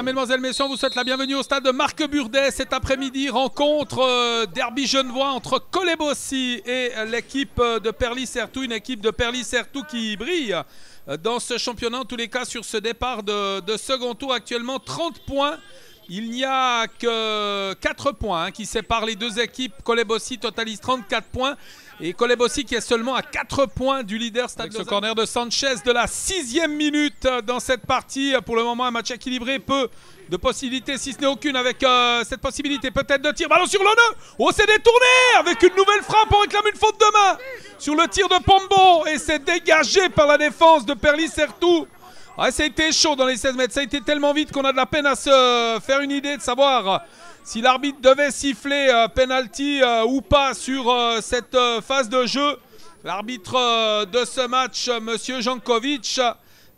Bien, mesdemoiselles, messieurs, on vous souhaite la bienvenue au stade de Marc Burdet cet après-midi. Rencontre derby genevois entre Colebossi et l'équipe de Perlis-Certout. Une équipe de Perlis-Certout qui brille dans ce championnat. En tous les cas, sur ce départ de second tour, actuellement 30 points. Il n'y a que 4 points qui séparent les deux équipes. Colebossi totalise 34 points. Et Colebossi qui est seulement à 4 points du leader Stade Lausanne. Ce corner de Sanchez de la 6e minute dans cette partie. Pour le moment, un match équilibré. Peu de possibilités, si ce n'est aucune, avec cette possibilité peut-être de tir. Ballon sur l'honneur. Oh, c'est détourné avec une nouvelle frappe. On réclame une faute de main sur le tir de Pombo. Et c'est dégagé par la défense de Perlis-Certout. Ouais, ça a été chaud dans les 16 mètres. Ça a été tellement vite qu'on a de la peine à se faire une idée de savoir si l'arbitre devait siffler penalty ou pas sur cette phase de jeu. L'arbitre de ce match, Monsieur Jankovic.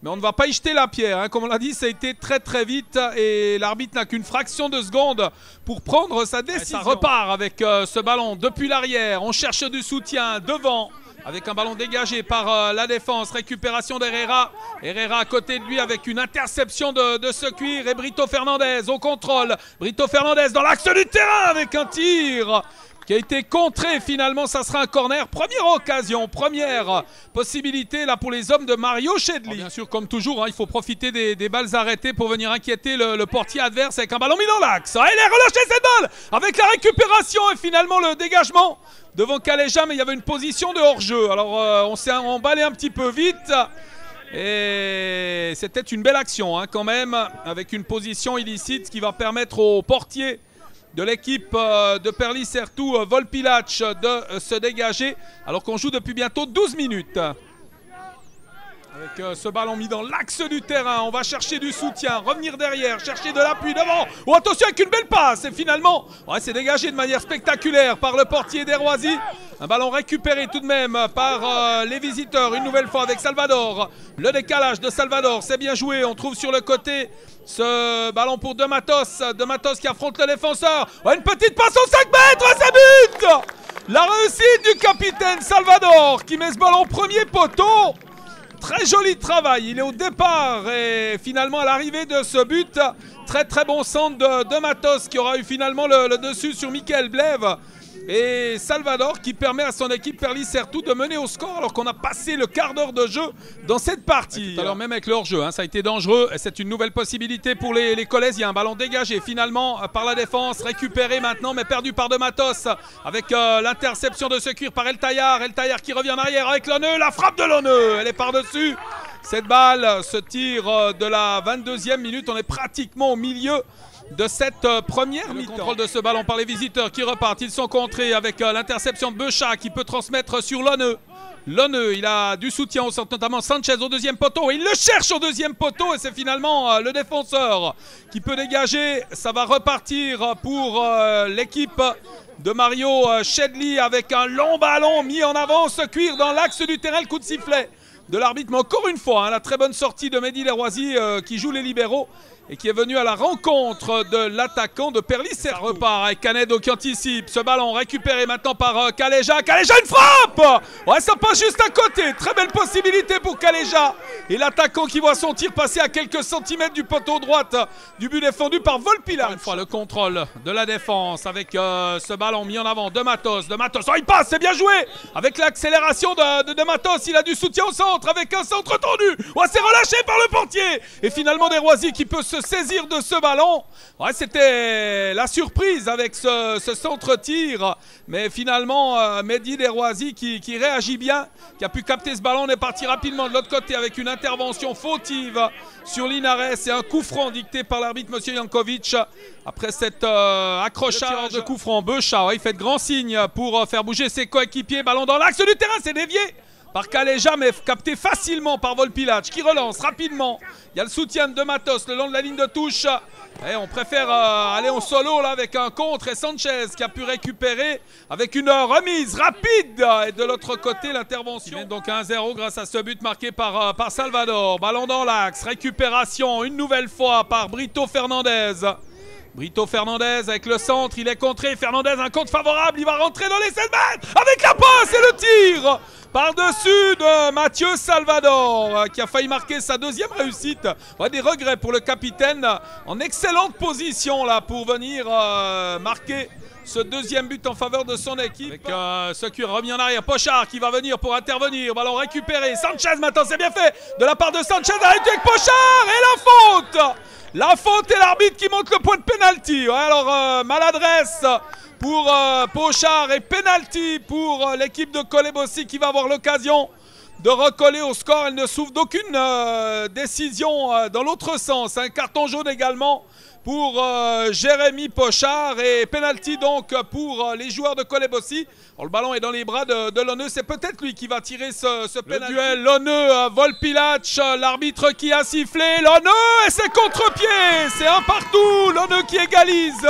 Mais on ne va pas y jeter la pierre. Hein. Comme on l'a dit, ça a été très très vite. Et l'arbitre n'a qu'une fraction de seconde pour prendre sa décision. Ça repart avec ce ballon depuis l'arrière. On cherche du soutien devant. Avec un ballon dégagé par la défense. Récupération d'Herrera. Herrera à côté de lui avec une interception de Secuir. Et Brito Fernandez au contrôle. Brito Fernandez dans l'axe du terrain avec un tir qui a été contré. Finalement, ça sera un corner. Première occasion, première possibilité là pour les hommes de Mario Chedli. Bien sûr, comme toujours, hein, il faut profiter des balles arrêtées pour venir inquiéter le portier adverse avec un ballon mis dans l'axe. Ah, il a relâché cette balle avec la récupération et finalement le dégagement devant Kaleja, mais il y avait une position de hors-jeu. Alors, on s'est emballé un petit peu vite. Et c'était une belle action hein, quand même, avec une position illicite, ce qui va permettre au portier de l'équipe de Perlis-Certout, Volpilac, de se dégager. Alors qu'on joue depuis bientôt 12 minutes. Avec ce ballon mis dans l'axe du terrain, on va chercher du soutien, revenir derrière, chercher de l'appui devant. Oh, attention avec une belle passe et finalement, ouais, c'est dégagé de manière spectaculaire par le portier d'Herroisy. Un ballon récupéré tout de même par les visiteurs, une nouvelle fois avec Salvador. Le décalage de Salvador, c'est bien joué, on trouve sur le côté ce ballon pour De Matos. De Matos qui affronte le défenseur. Ouais, une petite passe au 5 mètres, ça but. La réussite du capitaine Salvador qui met ce ballon au premier poteau. Très joli travail, il est au départ et finalement à l'arrivée de ce but, très très bon centre de Matos qui aura eu finalement le dessus sur Michael Bleve. Et Salvador qui permet à son équipe Perlis-Certout de mener au score alors qu'on a passé le quart d'heure de jeu dans cette partie. Tout à l'heure même avec le hors-jeu, hein, ça a été dangereux. C'est une nouvelle possibilité pour les Colaises. Il y a un ballon dégagé finalement par la défense, récupéré maintenant mais perdu par De Matos avec l'interception de Secuir par El Tayar. El Tayar qui revient en arrière avec Lonneux, la frappe de Lonneux, elle est par-dessus. Cette balle, ce tir de la 22e minute, on est pratiquement au milieu de cette première mi-temps. Le contrôle de ce ballon par les visiteurs qui repartent. Ils sont contrés avec l'interception de Beuchat qui peut transmettre sur Lonneux. Lonneux, il a du soutien au centre, notamment Sanchez au deuxième poteau. Il le cherche au deuxième poteau et c'est finalement le défenseur qui peut dégager. Ça va repartir pour l'équipe de Mario Chedli avec un long ballon mis en avant. Ce cuir dans l'axe du terrain, le coup de sifflet de l'arbitre. Mais encore une fois, hein, la très bonne sortie de Mehdi Lerroisy qui joue les libéraux et qui est venu à la rencontre de l'attaquant de Perlis-Certout. Ça repart avec Canedo qui anticipe. Ce ballon récupéré maintenant par Kaleja. Kaleja, une frappe! Ouais, ça passe juste à côté. Très belle possibilité pour Kaleja. Et l'attaquant qui voit son tir passer à quelques centimètres du poteau droite du but défendu par Volpilac. Une fois le contrôle de la défense avec ce ballon mis en avant de Matos. De Matos, oh, il passe, c'est bien joué! Avec l'accélération de Matos, il a du soutien au centre avec un centre tendu. Ouais, c'est relâché par le portier. Et finalement, Lerroisy qui peut se saisir de ce ballon. Ouais, c'était la surprise avec ce centre-tir. Mais finalement, Mehdi Lerroisy qui réagit bien, qui a pu capter ce ballon. On est parti rapidement de l'autre côté avec une intervention fautive sur Linares et un coup franc dicté par l'arbitre Monsieur Jankovic. Après cet accrochage de coup franc, Beuchat, ouais, il fait de grands signes pour faire bouger ses coéquipiers. Ballon dans l'axe du terrain, c'est dévié par Kaleja, mais capté facilement par Volpilac qui relance rapidement. Il y a le soutien de Matos le long de la ligne de touche. Et on préfère aller en solo là avec un contre et Sanchez qui a pu récupérer avec une remise rapide. Et de l'autre côté, l'intervention. Il mène donc 1-0 grâce à ce but marqué par Salvador. Ballon dans l'axe, récupération une nouvelle fois par Brito Fernandez. Brito Fernandez avec le centre, il est contré. Fernandez, un contre favorable, il va rentrer dans les 7 mètres avec la passe et le tir Par-dessus de Mathieu Salvador qui a failli marquer sa deuxième réussite. Ouais, des regrets pour le capitaine en excellente position là pour venir marquer ce deuxième but en faveur de son équipe. Avec ce qui remis en arrière, Pochard qui va venir pour intervenir, ballon récupéré, Sanchez maintenant, c'est bien fait de la part de Sanchez, arrêté avec Pochard et la faute et l'arbitre qui monte le point de pénalty. Ouais, alors maladresse pour Pochard et pénalty pour l'équipe de Kolebosi qui va avoir l'occasion de recoller au score. Elle ne souffre d'aucune décision dans l'autre sens. Un carton jaune également pour Jérémy Pochard et penalty donc pour les joueurs de Kolebosi. Le ballon est dans les bras de Lonneux, c'est peut-être lui qui va tirer ce penalty. Le duel Lonneux-Volpilac, l'arbitre qui a sifflé, Lonneux et c'est contre-pied, c'est un partout, Lonneux qui égalise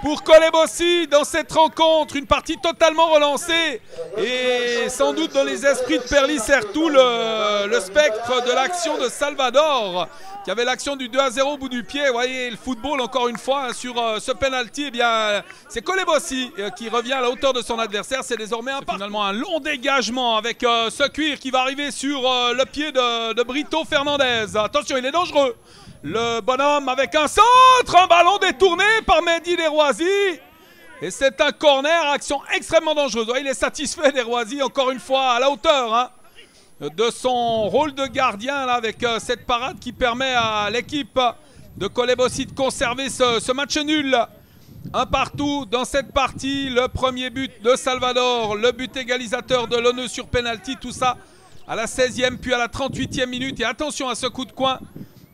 pour Kolebosi dans cette rencontre, une partie totalement relancée et sans doute dans les esprits de Perly Sertou le spectre de l'action de Salvador qui avait l'action du 2-0 au bout du pied. Vous voyez le football encore une fois hein, sur ce penalty, eh bien c'est Kolebosi qui revient à la hauteur de son adversaire. C'est désormais finalement un long dégagement avec ce cuir qui va arriver sur le pied de Brito Fernandez. Attention, il est dangereux. Le bonhomme avec un centre, un ballon détourné par Mehdi Desroisiers. Et c'est un corner, action extrêmement dangereuse. Ouais, il est satisfait Desroisiers, encore une fois, à la hauteur hein, de son rôle de gardien là, avec cette parade qui permet à l'équipe de Kolebosi de conserver ce match nul. Un partout dans cette partie, le premier but de Salvador, le but égalisateur de Lonneux sur penalty, tout ça à la 16e puis à la 38e minute. Et attention à ce coup de coin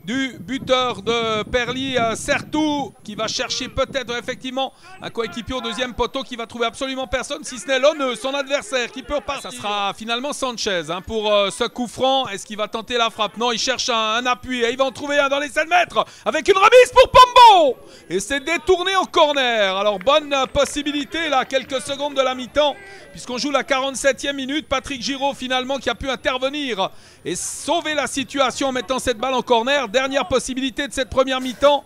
du buteur de Perly Sertou qui va chercher peut-être effectivement un coéquipier au deuxième poteau qui va trouver absolument personne si ce n'est Lonneux, son adversaire qui peut repartir. Ça sera finalement Sanchez hein, pour ce coup franc. Est-ce qu'il va tenter la frappe? Non, il cherche un appui et il va en trouver un dans les 7 mètres avec une remise pour Pombo et c'est détourné en corner. Alors bonne possibilité là, quelques secondes de la mi-temps puisqu'on joue la 47e minute. Patrick Giraud finalement qui a pu intervenir et sauver la situation en mettant cette balle en corner. Dernière possibilité de cette première mi-temps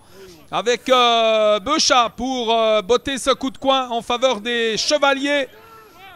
avec Beuchat pour botter ce coup de coin en faveur des Chevaliers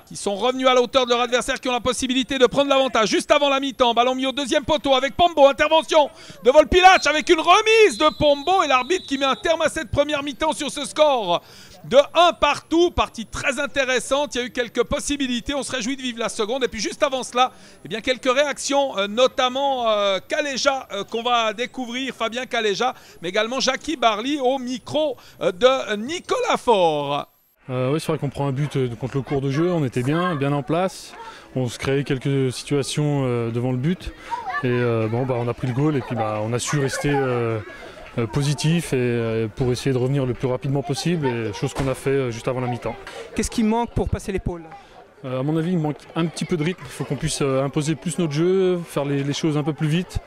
qui sont revenus à la hauteur de leur adversaire, qui ont la possibilité de prendre l'avantage juste avant la mi-temps. Ballon mis au deuxième poteau avec Pombo, intervention de Volpilac avec une remise de Pombo et l'arbitre qui met un terme à cette première mi-temps sur ce score de 1 partout, partie très intéressante, il y a eu quelques possibilités, on se réjouit de vivre la seconde. Et puis juste avant cela, eh bien, quelques réactions, notamment Caléja qu'on va découvrir, Fabien Caléja, mais également Jackie Barly au micro de Nicolas Faure. Oui, c'est vrai qu'on prend un but contre le cours de jeu, on était bien en place, on se créait quelques situations devant le but et on a pris le goal et puis on a su rester positif et pour essayer de revenir le plus rapidement possible, et chose qu'on a fait juste avant la mi-temps. Qu'est-ce qui manque pour passer l'épaule? À mon avis, il manque un petit peu de rythme, il faut qu'on puisse imposer plus notre jeu, faire les choses un peu plus vite.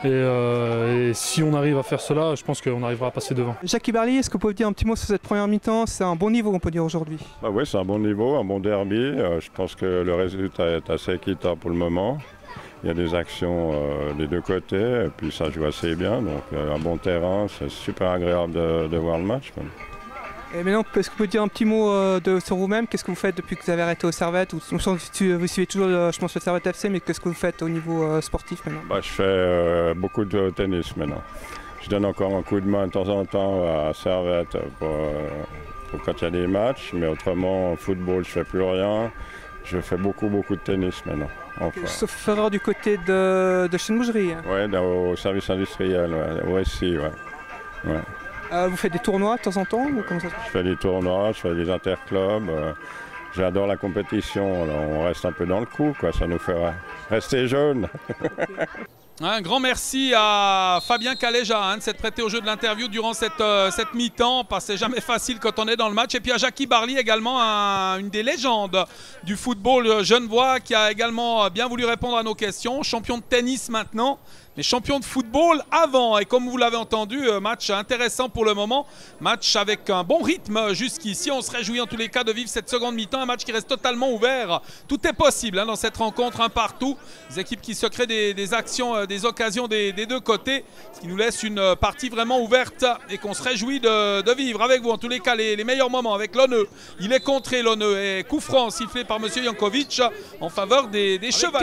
Et si on arrive à faire cela, je pense qu'on arrivera à passer devant. Jackie Barly, est-ce que vous pouvez dire un petit mot sur cette première mi-temps? C'est un bon niveau, on peut dire aujourd'hui. Oui, c'est un bon niveau, un bon derby. Je pense que le résultat est assez équitable pour le moment. Il y a des actions des deux côtés et puis ça joue assez bien. Donc un bon terrain, c'est super agréable de voir le match. Et maintenant, est-ce que vous pouvez dire un petit mot sur vous-même? Qu'est-ce que vous faites depuis que vous avez arrêté au Servette? Vous suivez toujours, je pense, le Servette FC, mais qu'est-ce que vous faites au niveau sportif maintenant? Je fais beaucoup de tennis maintenant. Je donne encore un coup de main de temps en temps à Servette pour quand il y a des matchs, mais autrement, en football, je ne fais plus rien. Je fais beaucoup de tennis maintenant. Enfin. Sauf erreur du côté de Chêne-Bougerie. Hein. Oui, au service industriel, ouais. OSI, ouais. Vous faites des tournois de temps en temps ou comment ça se passe? Je fais des tournois, je fais des interclubs. J'adore la compétition. Alors on reste un peu dans le coup, quoi. Ça nous fait rester jeunes. Un grand merci à Fabien Caléja de s'être prêté au jeu de l'interview durant cette mi-temps. C'est jamais facile quand on est dans le match. Et puis à Jackie Barly également, une des légendes du football genevois qui a également bien voulu répondre à nos questions. Champion de tennis maintenant, mais champion de football avant. Et comme vous l'avez entendu, match intéressant pour le moment. Match avec un bon rythme jusqu'ici. On se réjouit en tous les cas de vivre cette seconde mi-temps. Un match qui reste totalement ouvert. Tout est possible dans cette rencontre, un partout. Les équipes qui se créent des actions, des occasions des deux côtés. Ce qui nous laisse une partie vraiment ouverte et qu'on se réjouit de vivre avec vous. En tous les cas, les meilleurs moments avec Lonneux. Il est contré, Lonneux. Et coup franc sifflé par M. Jankovic en faveur des chevaux.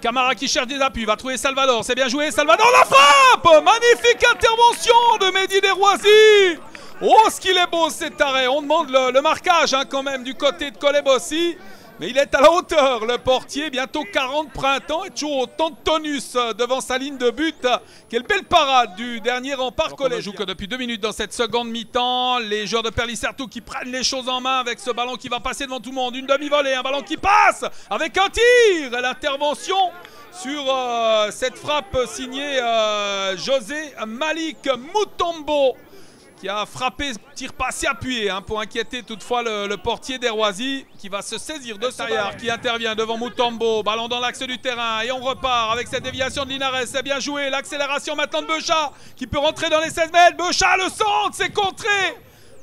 Camara qui cherche des appuis. Va trouver Salvador. C'est bien joué. Salvador, la frappe! Magnifique intervention de Mehdi Derouazi. Oh, ce qu'il est beau cet arrêt. On demande le marquage quand même du côté de Kolebossi. Mais il est à la hauteur, le portier. Bientôt 40 printemps et toujours autant de tonus devant sa ligne de but. Quelle belle parade du dernier rempart collégien. On ne joue que depuis 2 minutes dans cette seconde mi-temps. Les joueurs de Perlis-Sertou qui prennent les choses en main avec ce ballon qui va passer devant tout le monde. Une demi-volée, un ballon qui passe avec un tir. Et l'intervention sur cette frappe signée José Malik Mutombo, qui a frappé, tir passé appuyé pour inquiéter toutefois le portier d'Herwazi, qui va se saisir de Sayar, qui intervient devant Mutombo. Ballon dans l'axe du terrain et on repart avec cette déviation de Linares. C'est bien joué, l'accélération maintenant de Beuchat qui peut rentrer dans les 16 mètres. Beuchat le centre, c'est contré.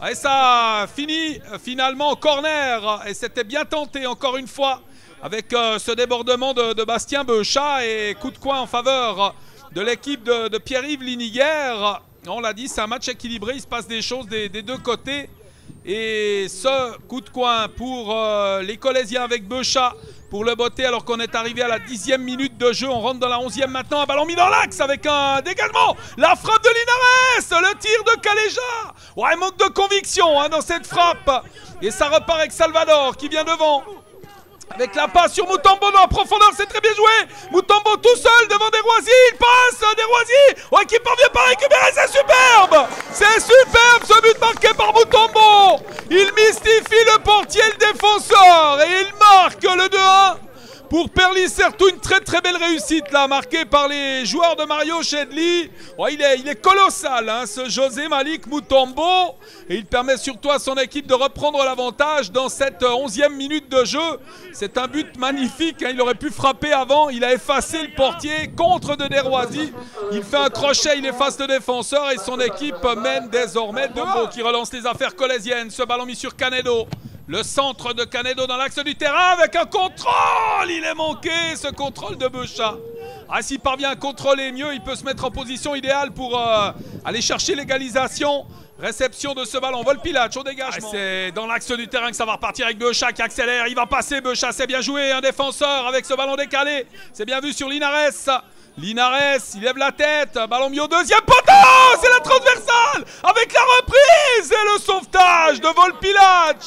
Et ça finit finalement au corner et c'était bien tenté encore une fois avec ce débordement de Bastien Beuchat et coup de coin en faveur de l'équipe de Pierre-Yves Liniguère. On l'a dit, c'est un match équilibré, il se passe des choses des deux côtés. Et ce coup de coin pour les Colaisiens avec Beuchat pour le botter alors qu'on est arrivé à la 10e minute de jeu. On rentre dans la 11e maintenant, un ballon mis dans l'axe avec un dégagement. La frappe de Linares, le tir de Caléja. Ouais, manque de conviction dans cette frappe. Et ça repart avec Salvador qui vient devant. Avec la passe sur Mutombo dans la profondeur, c'est très bien joué. Mutombo tout seul devant Derouazi, il passe, Derouazi, ouais, qui parvient pas à récupérer, c'est superbe. C'est superbe ce but marqué par Mutombo. Il mystifie le portier et le défenseur et il marque le 2-1 pour Perlis-Sertou. Une très très belle réussite là, marquée par les joueurs de Mario Chedli. Ouais, il est colossal ce José Malik Mutombo. Et il permet surtout à son équipe de reprendre l'avantage dans cette 11e minute de jeu. C'est un but magnifique, il aurait pu frapper avant. Il a effacé le portier, contre de Derouazi. Il fait un crochet, il efface le défenseur et son équipe mène désormais 2-1 qui relance les affaires colaisiennes. Ce ballon mis sur Canedo. Le centre de Canedo dans l'axe du terrain avec un contrôle. Il est manqué ce contrôle de Beuchat. S'il parvient à contrôler mieux, il peut se mettre en position idéale pour aller chercher l'égalisation. Réception de ce ballon, Volpilac au dégagement. C'est dans l'axe du terrain que ça va repartir avec Beuchat qui accélère. Il va passer Beuchat, c'est bien joué. Un défenseur avec ce ballon décalé. C'est bien vu sur Linares. Linares, il lève la tête. Ballon mis au deuxième poteau. C'est la transversale avec la reprise et le sauvetage de Volpilac.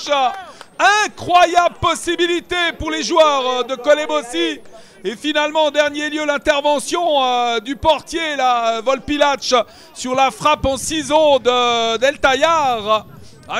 Incroyable possibilité pour les joueurs de Kolebossi. Et finalement, en dernier lieu, l'intervention du portier, là, Volpilac, sur la frappe en ciseaux d'El Tayar.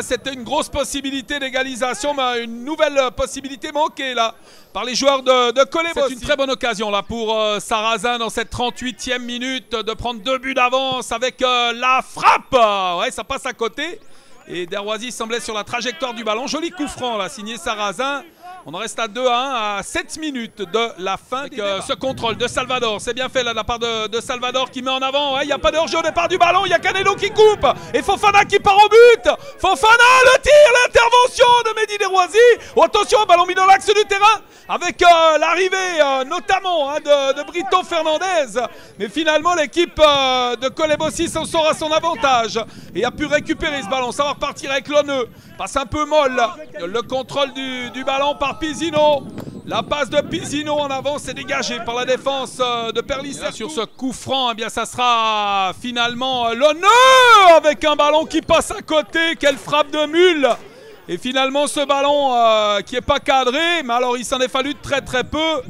C'était une grosse possibilité d'égalisation, mais une nouvelle possibilité manquée là par les joueurs de Kolebossi. C'est une très bonne occasion là pour Sarrazin dans cette 38e minute de prendre 2 buts d'avance avec la frappe. Ouais, ça passe à côté. Et Derouazi semblait sur la trajectoire du ballon. Joli coup franc là, signé Sarrazin. On en reste à 2-1 à 7 minutes de la fin. Avec ce contrôle de Salvador, c'est bien fait là de la part de Salvador qui met en avant. Il n'y a pas de hors-jeu au départ du ballon, il y a Canedo qui coupe. Et Fofana qui part au but. Fofana, le tir, l'intervention de Mehdi Derouazi. Oh, attention, ballon mis dans l'axe du terrain avec l'arrivée notamment de Brito Fernandez. Mais finalement, l'équipe de Kolebossi s'en sort à son avantage et a pu récupérer ce ballon. Ça va repartir avec Lonneux. Passe un peu molle. Le contrôle du ballon par Pizzino. La passe de Pizzino en avant, c'est dégagé par la défense de Perlis-Sertou. Sur ce coup franc, eh bien, ça sera finalement Lonneux avec un ballon qui passe à côté. Quelle frappe de mule! Et finalement, ce ballon qui n'est pas cadré, mais alors il s'en est fallu très très peu.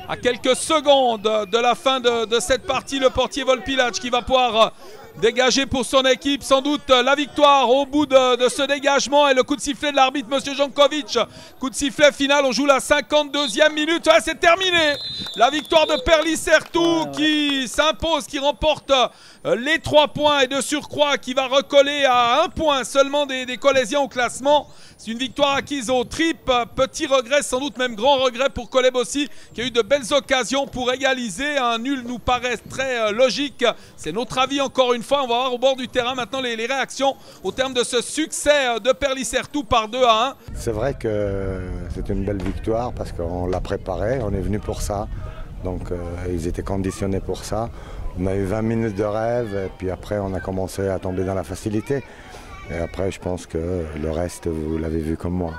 À quelques secondes de la fin de cette partie, le portier Volpilac qui va pouvoir dégager pour son équipe. Sans doute la victoire au bout de ce dégagement et le coup de sifflet de l'arbitre, Monsieur Jankovic. Coup de sifflet final, on joue la 52e minute. Ouais, c'est terminé. La victoire de Perlis Certou qui s'impose, qui remporte les 3 points et de surcroît qui va recoller à 1 point seulement des Colaisiens au classement. C'est une victoire acquise au trip. Petit regret, sans doute même grand regret pour Coleb aussi, qui a eu de belles occasions pour égaliser. Un nul nous paraît très logique. C'est notre avis encore une fois. On va voir au bord du terrain maintenant les réactions au terme de ce succès de Perlis Certou par 2-1. C'est vrai que c'est une belle victoire parce qu'on l'a préparé, on est venu pour ça. Donc ils étaient conditionnés pour ça. On a eu 20 minutes de rêve et puis après on a commencé à tomber dans la facilité. Et après je pense que le reste vous l'avez vu comme moi.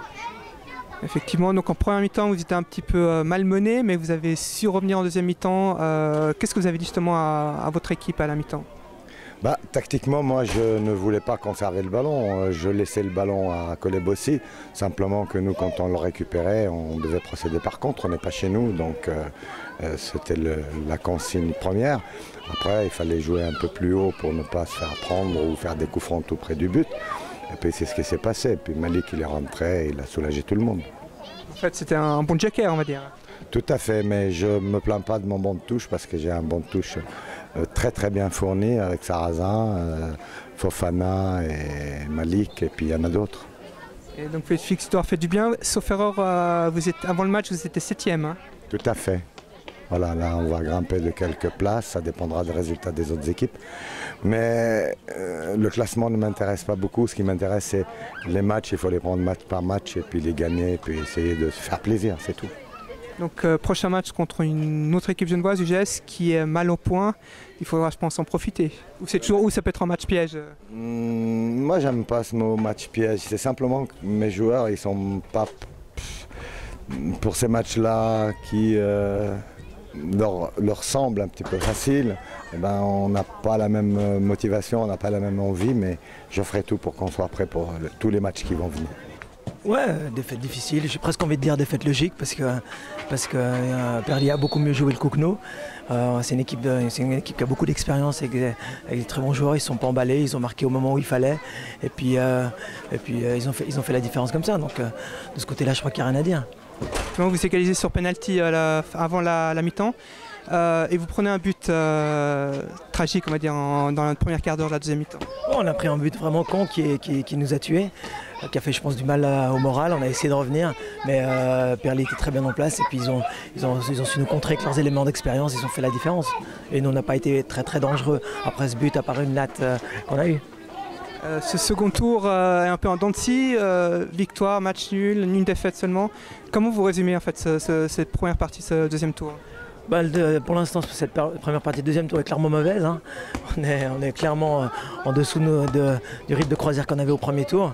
Effectivement, donc en première mi-temps vous étiez un petit peu malmené, mais vous avez su revenir en deuxième mi-temps. Qu'est-ce que vous avez dit justement à votre équipe à la mi-temps? Tactiquement, moi je ne voulais pas conserver le ballon, je laissais le ballon à Coleb aussi. Simplement que nous quand on le récupérait, on devait procéder par contre, on n'est pas chez nous, donc c'était la consigne première. Après il fallait jouer un peu plus haut pour ne pas se faire prendre ou faire des coups frontaux près du but. Et puis c'est ce qui s'est passé, et puis Malik il est rentré, il a soulagé tout le monde. En fait c'était un bon joker on va dire. Tout à fait, mais je ne me plains pas de mon banc de touche parce que j'ai un banc de touche très bien fourni avec Sarrazin, Fofana et Malik, et puis il y en a d'autres. Et donc cette victoire fait du bien, sauf erreur, avant le match vous étiez 7e. Hein. Tout à fait. Voilà, là on va grimper de quelques places, ça dépendra des résultats des autres équipes. Mais le classement ne m'intéresse pas beaucoup, ce qui m'intéresse c'est les matchs, il faut les prendre match par match et puis les gagner, et puis essayer de se faire plaisir, c'est tout. Donc prochain match contre une autre équipe genevoise, UGS, qui est mal au point. Il faudra, je pense, en profiter. Ou c'est toujours, ou ça peut être un match piège. Moi, j'aime pas ce mot match piège. C'est simplement que mes joueurs, ils sont pas pour ces matchs-là qui leur semblent un petit peu faciles. Eh ben, on n'a pas la même motivation, on n'a pas la même envie, mais je ferai tout pour qu'on soit prêt pour tous les matchs qui vont venir. Ouais, défaite difficile, j'ai presque envie de dire défaite logique parce que Perlis a beaucoup mieux joué le Kouhkno. C'est une équipe qui a beaucoup d'expérience avec des très bons joueurs, ils ne sont pas emballés, ils ont marqué au moment où il fallait et puis ils ont fait la différence comme ça. Donc de ce côté-là, je crois qu'il n'y a rien à dire. Vous égalisez sur penalty avant la mi-temps et vous prenez un but tragique, on va dire, dans la première quart d'heure de la deuxième mi-temps. Bon, on a pris un but vraiment con qui nous a tués, qui a fait je pense du mal au moral. On a essayé de revenir, mais Perlis était très bien en place et puis ils ont su nous contrer avec leurs éléments d'expérience, ils ont fait la différence. Et nous on n'a pas été très dangereux après ce but à part une latte qu'on a eu. Ce second tour est un peu en dents de scie, victoire, match nul, une défaite seulement. Comment vous résumez en fait cette première partie, ce deuxième tour? Pour l'instant, cette première partie, deuxième tour est clairement mauvaise. Hein. On est clairement en dessous du rythme de croisière qu'on avait au premier tour.